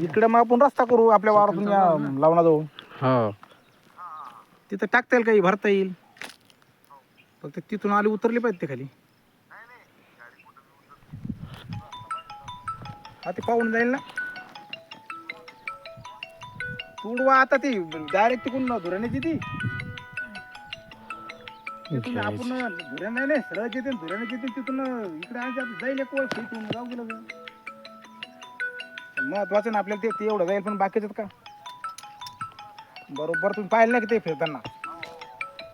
इकडे मग आपण रस्ता करू आपल्या वावरातून लावणा जाऊ. हो तिथं टाकता येईल काही भरता येईल. फक्त तिथून आली उतरली पाहिजे ते खाली. हा ते पाहून जाईल ना. तुडवा आता ती डायरेक्ट तिकून धुराण्याची ती तिथून आपण धुऱ्या नाही सरळ येते धुऱ्याने येते तिथून इकडे जाईल एक वर्ष इथून जाऊ गेलं. महत्वाचं ना आपल्याला ते एवढं जाईल पण बाकीचं का बरोबर तुम्ही पाहिलं नाही की ते फिरताना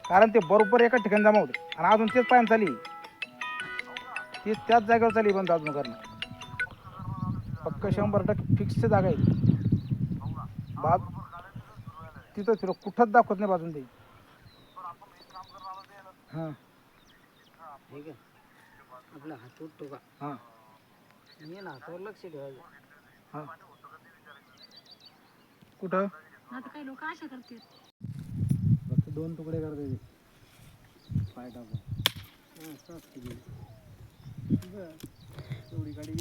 कारण ते बरोबर एका ठिकाणी जमा होते आणि अजून तेच पायन चाली ती त्याच जागेवर चाली बंद अजून करणं पक्क 100% फिक्स जागा आहे बाज तिथं फिर कुठंच दाखवत नाही बाजून ते. हां ठीक आहे आपला हात उठतो का हां मी ना हातावर लक्ष ठेवायचं. हां कुठं आता काही लोक अशा करतात फक्त 2 तुकडे करते पाय टाकून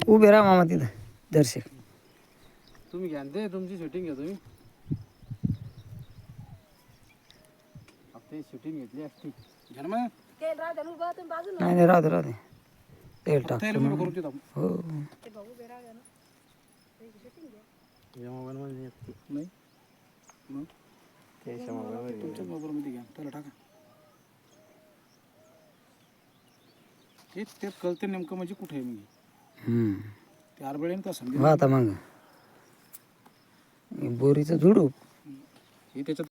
उभे राहा मामा तिथं दर्शक. तुम्ही घ्या ते तुमची शूटिंग घ्या तुम्ही. आता शूटिंग घेतली असती घ्या मग नाही नाही राहू दे राहू दे तेल टाकतो ना. करू तिथं हो मोबाईल नाही मग तुमच्या मोबाईलमध्ये घ्या त्याला टाका तेच कळते नेमकं म्हणजे कुठे आहे म्हणजे ते आरबळे का समजा आता मग बोरीचं झुडूप हे त्याच्यात